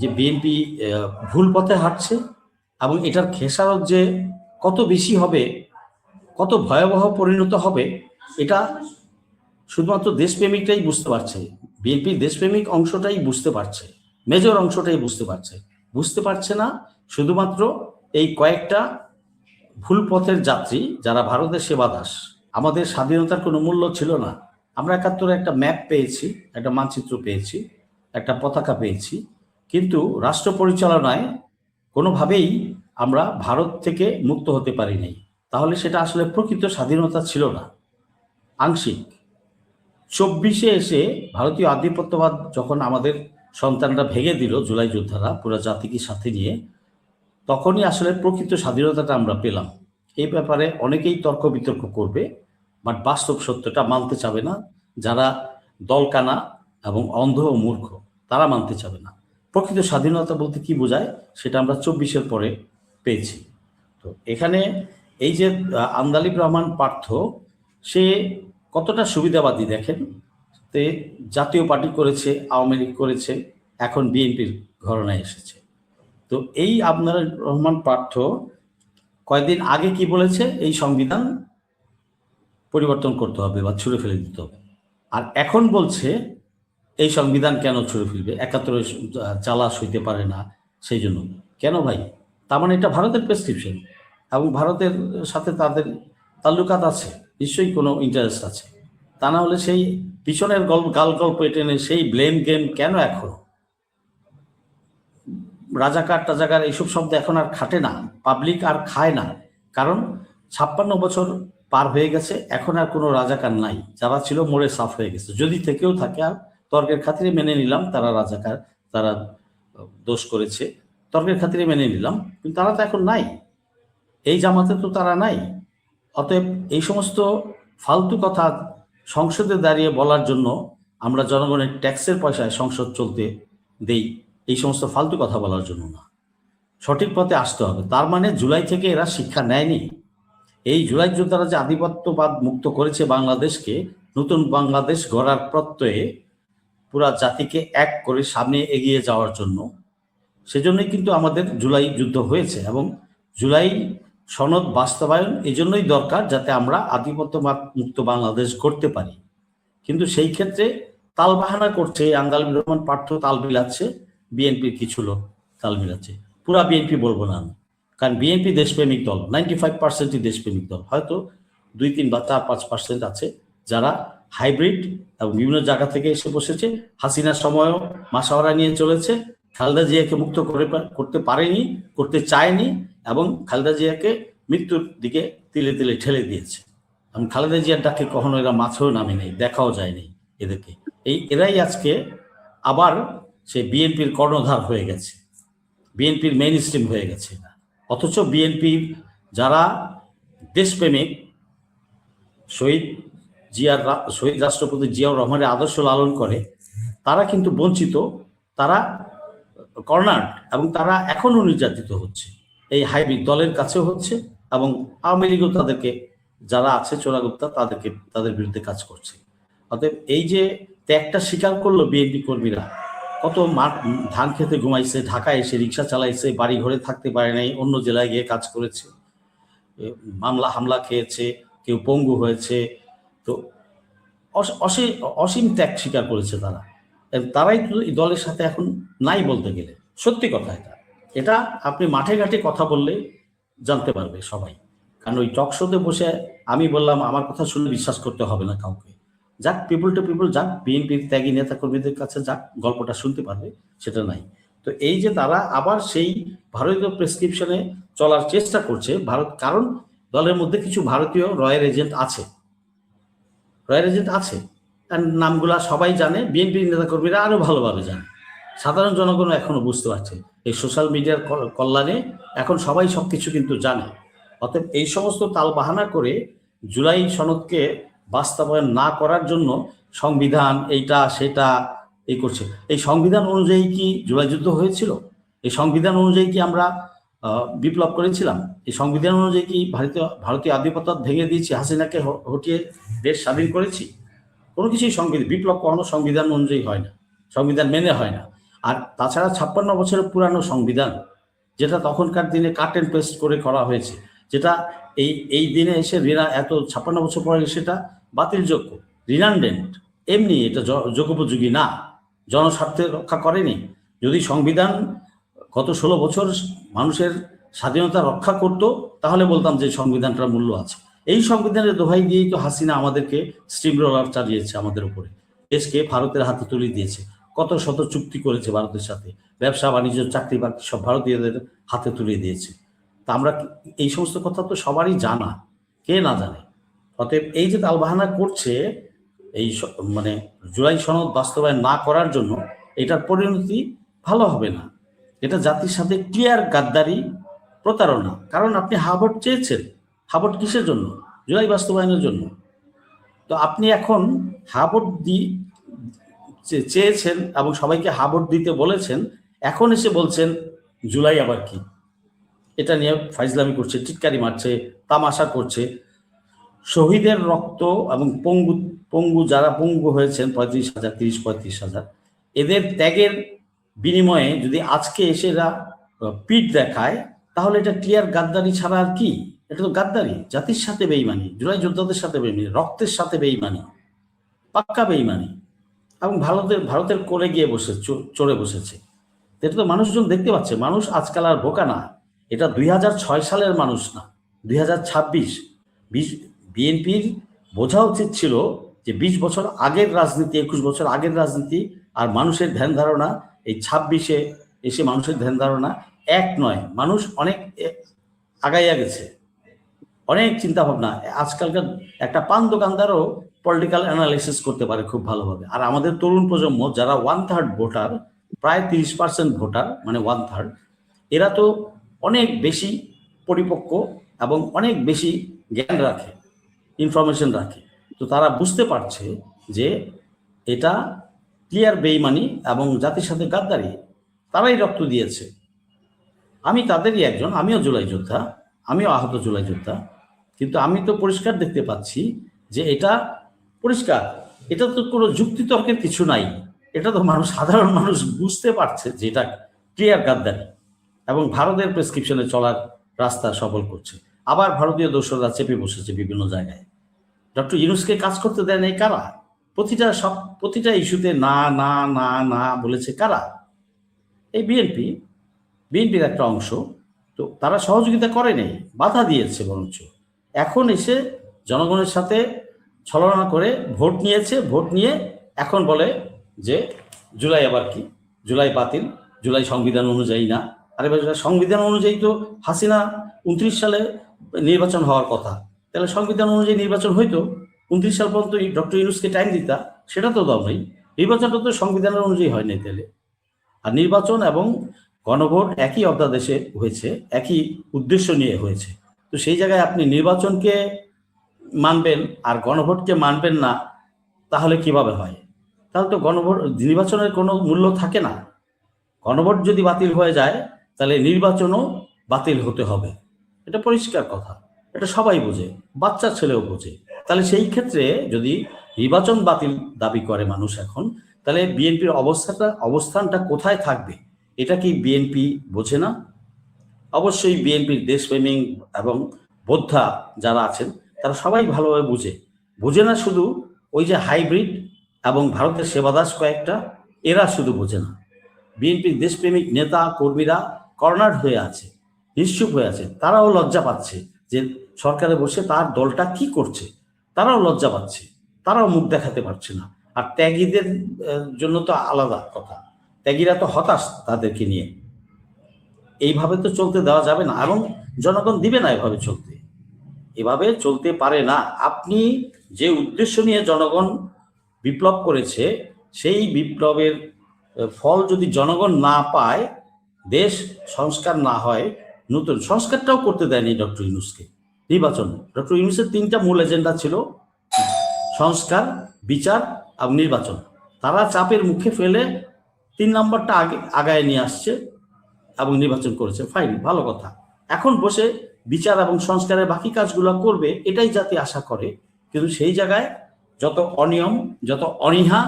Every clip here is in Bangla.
যে বিএনপি ভুল পথে হাঁটছে এবং এটার খেসারত যে কত বেশি হবে, কত ভয়াবহ পরিণত হবে, এটা শুধুমাত্র দেশপ্রেমিকটাই বুঝতে পারছে। বিএনপির দেশপ্রেমিক অংশটাই বুঝতে পারছে, মেজর অংশটাই বুঝতে পারছে না শুধুমাত্র এই কয়েকটা ভুল পথের যাত্রী যারা ভারতের সেবাদাস। আমাদের স্বাধীনতার কোনো মূল্য ছিল না। আমরা ৭১ একটা ম্যাপ পেয়েছি, একটা মানচিত্র পেয়েছি, একটা পতাকা পেয়েছি, কিন্তু রাষ্ট্র পরিচালনায় কোনোভাবেই আমরা ভারত থেকে মুক্ত হতে পারি নাই। তাহলে সেটা আসলে প্রকৃত স্বাধীনতা ছিল না, আংশিক। ২৪-এ এসে ভারতীয় আধিপত্যবাদ যখন আমাদের সন্তানরা ভেঙে দিল, জুলাই যোদ্ধারা পুরো জাতিকে সাথে নিয়ে, তখনই আসলে প্রকৃত স্বাধীনতাটা আমরা পেলাম। এই ব্যাপারে অনেকেই তর্ক বিতর্ক করবে, বাট বাস্তব সত্যটা মানতে চাবে না। যারা দলকানা এবং অন্ধ ও মূর্খ, তারা মানতে চাবে না। প্রকৃত স্বাধীনতা বলতে কি বোঝায় সেটা আমরা ২৪-এর পরে পেয়েছি। তো এখানে এই যে আন্দালিব রহমান পার্থ, সে কতটা সুবিধাবাদী দেখেন। তে জাতীয় পার্টি করেছে, আওয়ামী লীগ করেছে, এখন বিএনপির ঘরানায় এসেছে। তো এই আন্দালিব রহমান পার্থ কয়েকদিন আগে কি বলেছে? এই সংবিধান পরিবর্তন করতে হবে বা ছুঁড়ে ফেলে দিতে হবে। আর এখন বলছে এই সংবিধান কেন ছুঁড়ে ফেলবে, ৭১ জ্বালা সইতে পারে না সেই জন্য। কেন ভাই? তার মানে এটা ভারতের প্রেসক্রিপশন এবং ভারতের সাথে তাদের তাল্লুকাত আছে, নিশ্চয়ই কোনো ইন্টারেস্ট আছে। তা না হলে সেই পিছনের গাল গল্প টেনে সেই ব্লেম গেম কেন? এখন রাজাকার টাজাকার এইসব শব্দ এখন আর খাটে না, পাবলিক আর খায় না। কারণ ৫৬ বছর পার হয়ে গেছে, এখন আর কোনো রাজাকার নাই। যারা ছিল মোড়ে সাফ হয়ে গেছে। যদি থেকেও থাকে, আর তর্কের খাতিরে মেনে নিলাম তারা রাজাকার, তারা দোষ করেছে, তর্কের খাতিরে মেনে নিলাম, কিন্তু তারা তো এখন নাই। এই জামাতে তো তারা নাই। অতএব এই সমস্ত ফালতু কথা সংসদে দাঁড়িয়ে বলার জন্য, আমরা জনগণের ট্যাক্সের পয়সায় সংসদ চলতে দেই, এই সমস্ত ফালতু কথা বলার জন্য না। সঠিক পথে আসতে হবে। তার মানে জুলাই থেকে এরা শিক্ষা নেয়নি। এই জুলাই যোদ্ধারা যে আধিপত্যবাদ মুক্ত করেছে বাংলাদেশকে, নতুন বাংলাদেশ গড়ার প্রত্যয়ে পুরা জাতিকে এক করে সামনে এগিয়ে যাওয়ার জন্য, সেজন্যই কিন্তু আমাদের জুলাই যুদ্ধ হয়েছে। এবং জুলাই সনদ বাস্তবায়ন এজন্যই দরকার, যাতে আমরা আধিপত্যবাদ মুক্ত বাংলাদেশ করতে পারি। কিন্তু সেই ক্ষেত্রে তালবাহানা করছে আন্দালিব রহমান পার্থ, তাল মিলাচ্ছে, বিএনপির কিছু লোক তাল মিলাচ্ছে। পুরা বিএনপি বলবো না আমি, কারণ বিএনপি দেশপ্রেমিক দল, 95%ই দেশপ্রেমিক দল। হয়তো 2-3 বা 4-5% আছে যারা হাইব্রিড এবং বিভিন্ন জায়গা থেকে এসে বসেছে। হাসিনার সময়ও মাসাওয়ারা নিয়ে চলেছে, খালেদা জিয়াকে মুক্ত করতে পারেনি, করতে চায়নি, এবং খালেদা জিয়াকে মৃত্যুর দিকে তিলে তিলে ঠেলে দিয়েছে। এবং খালেদা জিয়ার ডাকে কখনো এরা মাছেও নামে নেই, দেখাও যায়নি এদেরকে। এরাই আজকে আবার সে বিএনপির কর্ণধার হয়ে গেছে, বিএনপির মেইন স্ট্রিম হয়ে গেছে। অথচ বিএনপির যারা দেশপ্রেমিক, শহীদ রাষ্ট্রপতি জিয়াউর রহমানের আদর্শ লালন করে, তারা কিন্তু বঞ্চিত, তারা কর্নার্ড, এবং তারা এখনও নির্যাতিত হচ্ছে। এই হাইব্রিড দলের কাছেও হচ্ছে, এবং আওয়ামী লীগও তাদেরকে, যারা আছে চোরাগুপ্তা, তাদের বিরুদ্ধে কাজ করছে। অতএব এই যে ত্যাগটা স্বীকার করলো বিএনপি কর্মীরা, কত ধান খেতে ঘুমাইছে, ঢাকায় এসে রিক্সা চালাইছে, বাড়ি ঘরে থাকতে পারে নাই, অন্য জেলায় গিয়ে কাজ করেছে, হামলা খেয়েছে, কেউ পঙ্গু হয়েছে। তো অসীম ত্যাগ স্বীকার করেছে তারা। তারাই তো এই দলের সাথে এখন নাই বলতে গেলে। সত্যি কথা এটা আপনি মাঠে ঘাটে কথা বললে জানতে পারবে সবাই। কারণ ওই টক শোতে বসে আমি বললাম আমার কথা শুনে বিশ্বাস করতে হবে না কাউকে। যাক, পিপল টু পিপল যাক, বিএনপির ত্যাগী নেতা কর্মীদের কাছে যাক, গল্পটা শুনতে পারবে, সেটা নাই। তো এই যে তারা আবার সেই ভারতীয় প্রেসক্রিপশনে চলার চেষ্টা করছে ভারত, কারণ দলের মধ্যে কিছু ভারতীয় রয়্যাল এজেন্ট আছে, নামগুলা সবাই জানে, বিএনপির নেতাকর্মীরা আরো ভালোভাবে জানে, সাধারণ জনগণ এখনো বুঝতে পারছে। এই সোশ্যাল মিডিয়ার কল্যাণে এখন সবাই সবকিছু কিন্তু জানে। অতএব এই সমস্ত তালবাহানা করে জুলাই সনদকে বাস্তবায়ন না করার জন্য সংবিধান এইটা সেটা এই করছে। এই সংবিধান অনুযায়ী কি জুলাই যুদ্ধ হয়েছিল? এই সংবিধান অনুযায়ী কি আমরা বিপ্লব করেছিলাম? এই সংবিধান অনুযায়ী কি ভারতীয় আধিপত্য ভেঙে দিয়েছি, হাসিনাকে হটিয়ে দেশ স্বাধীন করেছি? কোনো কিছুই বিপ্লব কখনো সংবিধান অনুযায়ী হয় না, সংবিধান মেনে হয় না। আর তাছাড়া 56 বছরের পুরানো সংবিধান, যেটা তখনকার দিনে কাট অ্যান্ড পেস্ট করে করা হয়েছে, যেটা এই এই দিনে এসে এত 56 বছর পরে সেটা বাতিলযোগ্য, রিনান্ডেন্ট, এমনি এটা যোগোপযোগী না, জনস্বার্থে রক্ষা করেনি। যদি সংবিধান গত 16 বছর মানুষের স্বাধীনতা রক্ষা করত, তাহলে বলতাম যে সংবিধানটার মূল্য আছে। এই সংবিধানের দোহাই দিয়েই তো হাসিনা আমাদেরকে স্টিম রোলার চালিয়েছে আমাদের উপরে, দেশকে ভারতের হাতে তুলে দিয়েছে। কত শত চুক্তি করেছে ভারতের সাথে, ব্যবসা বাণিজ্য, চাকরি বাকরি সব ভারতীয়দের হাতে তুলে দিয়েছে। তা আমরা এই সমস্ত কথা তো সবারই জানা, কে না জানে। অতএব এই যে তালবাহানা করছে এই মানে জুলাই সনদ বাস্তবায়ন না করার জন্য, এটার পরিণতি ভালো হবে না। এটা জাতির সাথে ক্লিয়ার গাদ্দারি, প্রতারণা। কারণ আপনি হাবট চেয়েছেন, হাবট কিসের জন্য? জুলাই বাস্তবায়নের জন্য। তো আপনি এখন হাবট চেয়েছেন এবং সবাইকে হাবট দিতে বলেছেন, এখন এসে বলছেন জুলাই আবার কি? এটা নিয়ে ফাইজলামি করছে, টিটকারি মারছে, তামাশা করছে। শহীদের রক্ত এবং পঙ্গু যারা পঙ্গু হয়েছেন 35,000, 30-35,000, এদের ত্যাগের বিনিময়ে যদি আজকে এসে এরা পিঠ দেখায়, তাহলে এটা ক্লিয়ার গাদ্দারি ছাড়া আর কি? এটা তো গাদ্দারি, জাতির সাথে বেইমানি, জুলাই যোদ্ধাদের সাথে বেইমানি, রক্তের সাথে বেইমানি, পাক্কা বেইমানি। এবং ভারতের কোলে গিয়ে চড়ে বসেছে। এটা তো মানুষজন দেখতে পাচ্ছে। মানুষ আজকাল আর বোকা না। এটা 2006 সালের মানুষ না, 2026। বিএনপির বোঝা উচিত ছিল যে 20 বছর আগের রাজনীতি, 21 বছর আগের রাজনীতি আর মানুষের ধ্যান ধারণা এই 26-এ এসে মানুষের ধ্যান ধারণা এক নয়। মানুষ অনেক আগাইয়া গেছে, অনেক চিন্তা ভাবনা। আজকালকার একটা পান দোকানদারও পলিটিক্যাল অ্যানালাইসিস করতে পারে খুব ভালোভাবে। আর আমাদের তরুণ প্রজন্ম যারা 1/3 ভোটার, প্রায় 30% ভোটার, মানে 1/3, এরা তো অনেক বেশি পরিপক্ক এবং অনেক বেশি জ্ঞান রাখে, ইনফরমেশন রাখে। তো তারা বুঝতে পারছে যে এটা ক্লিয়ার বেইমানি এবং জাতির সাথে গাদ্দারি। তারাই রক্ত দিয়েছে। আমি তাদেরই একজন, আমিও জুলাই যোদ্ধা, আমিও আহত জুলাই যোদ্ধা। কিন্তু আমি তো পরিষ্কার দেখতে পাচ্ছি যে এটা পরিষ্কার, এটা তো কোনো যুক্তিতর্কের কিছু নাই। এটা তো সাধারণ মানুষ বুঝতে পারছে যে এটা ক্লিয়ার গাদ্দারি এবং ভারতের প্রেসক্রিপশনে চলার রাস্তা সফল করছে। আবার ভারতীয় দোসররা চেপে বসেছে বিভিন্ন জায়গায়। ডক্টর ইউনূসকে কাজ করতে দেন এই কারা? প্রতিটা ইস্যুতে না না না না বলেছে কারা? এই বিএনপির একটা অংশ। তো তারা সহযোগিতা করে নেই, বাধা দিয়েছে বরঞ্চ। এখন এসে জনগণের সাথে ছলনা করে ভোট নিয়েছে, ভোট নিয়ে এখন বলে যে জুলাই আবার কি, জুলাই বাতিল, জুলাই সংবিধান অনুযায়ী না। আরে সংবিধান অনুযায়ী তো হাসিনা 29 সালে নির্বাচন হওয়ার কথা, তাহলে সংবিধান অনুযায়ী নির্বাচন হইতো। 29 সাল পর্যন্ত ডক্টর ইউনূসকে টাইম দিতা, সেটা তো দাও নাই। নির্বাচনটা তো সংবিধানের অনুযায়ী হয় নাই তাহলে। আর নির্বাচন এবং গণভোট একই অধ্যাদেশে হয়েছে, একই উদ্দেশ্য নিয়ে হয়েছে। তো সেই জায়গায় আপনি নির্বাচনকে মানবেন আর গণভোটকে মানবেন না, তাহলে কিভাবে হয়? তাহলে তো নির্বাচনের কোনো মূল্য থাকে না। গণভোট যদি বাতিল হয়ে যায়, তাহলে নির্বাচনও বাতিল হতে হবে। এটা পরিষ্কার কথা, এটা সবাই বোঝে, বাচ্চা ছেলেও বোঝে। তাহলে সেই ক্ষেত্রে যদি নির্বাচন বাতিল দাবি করে মানুষ এখন, তাহলে বিএনপির অবস্থানটা কোথায় থাকবে? এটা কি বিএনপি বোঝে না? অবশ্যই বিএনপির দেশপ্রেমিক এবং বোদ্ধা যারা আছেন তারা সবাই ভালোভাবে বুঝে না। শুধু ওই যে হাইব্রিড এবং ভারতের সেবাদাস কয়েকটা, এরা শুধু বোঝে না। বিএনপির দেশপ্রেমিক নেতা কর্মীরা কর্নার হয়ে আছে, নিশ্চুপ হয়ে আছে। তারাও লজ্জা পাচ্ছে যে সরকারে বসে তার দলটা কি করছে। তারাও লজ্জা পাচ্ছে, তারাও মুখ দেখাতে পারছে না। আর ত্যাগীদের জন্য তো আলাদা কথা, ত্যাগীরা তো হতাশ তাদেরকে নিয়ে। এইভাবে তো চলতে দেওয়া যাবে না এবং জনগণ দিবে না এভাবে চলতে। এভাবে চলতে পারে না। আপনি যে উদ্দেশ্য নিয়ে জনগণ বিপ্লব করেছে, সেই বিপ্লবের ফল যদি জনগণ না পায়, দেশ সংস্কার না হয়, নতুন সংস্কারটাও করতে দেয়নি ডক্টর ইউনূসকে। নির্বাচন, ডক্টর ইউনূসের 3টা মূল এজেন্ডা ছিল: সংস্কার, বিচার এবং নির্বাচন। তারা চাপের মুখে ফেলে 3 নম্বরটা আগায় নিয়ে আসছে এবং নির্বাচন করেছে। ফাইন, ভালো কথা। এখন বসে বিচার এবং সংস্কারের বাকি কাজগুলো করবে, এটাই জাতি আশা করে। কিন্তু সেই জায়গায় যত অনিয়ম, যত অনীহা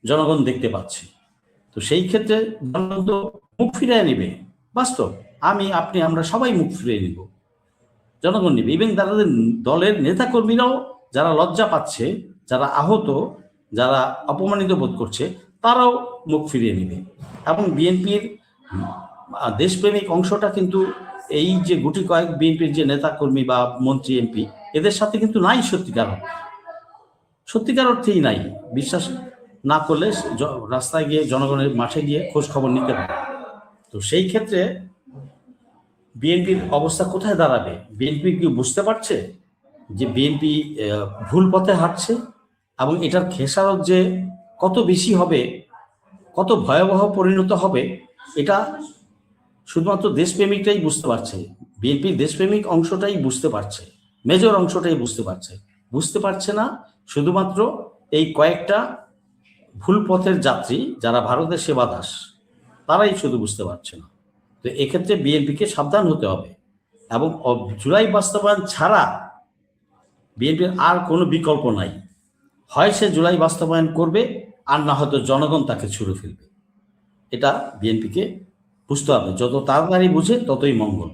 জনগণ দেখতে পাচ্ছে। তো সেই ক্ষেত্রে জনগণ তো মুখ ফিরিয়ে নেবে, বাস্তব। আমি, আপনি, আমরা সবাই মুখ ফিরিয়ে নিব, জনগণ নেবে। ইভেন তাদের দলের নেতাকর্মীরাও যারা লজ্জা পাচ্ছে, যারা আহত, যারা অপমানিত বোধ করছে, তারাও মুখ ফিরিয়ে নেবে। এবং বিএনপির দেশপ্রেমিক অংশটা কিন্তু এই যে গুটি কয়েক বিএনপির যে নেতাকর্মী বা মন্ত্রী এমপি, এদের সাথে কিন্তু নাই সত্যিকার অর্থেই নাই। বিশ্বাস না করলে রাস্তায় গিয়ে, জনগণের মাঠে গিয়ে খোঁজ খবর নিতে পারে। তো সেই ক্ষেত্রে বিএনপির অবস্থা কোথায় দাঁড়াবে? বিএনপি কি বুঝতে পারছে যে বিএনপি ভুল পথে হাঁটছে, এবং এটার খেসারত যে কত বেশি হবে, কত ভয়াবহ পরিণত হবে, এটা শুধুমাত্র দেশপ্রেমিকটাই বুঝতে পারছে। বিএনপির দেশপ্রেমিক অংশটাই বুঝতে পারছে, মেজর অংশটাই বুঝতে পারছে না শুধুমাত্র এই কয়েকটা ভুল পথের যাত্রী যারা ভারতের সেবাদাস, তারাই শুধু বুঝতে পারছে না। তো এক্ষেত্রে বিএনপিকে সাবধান হতে হবে, এবং জুলাই বাস্তবায়ন ছাড়া বিএনপির আর কোনো বিকল্প নাই। হয় সে জুলাই বাস্তবায়ন করবে, আর না হয়তো জনগণ তাকে ছুড়ে ফেলবে। এটা বিএনপিকে বুঝতে হবে, যত তাড়াতাড়ি বুঝে ততই মঙ্গল।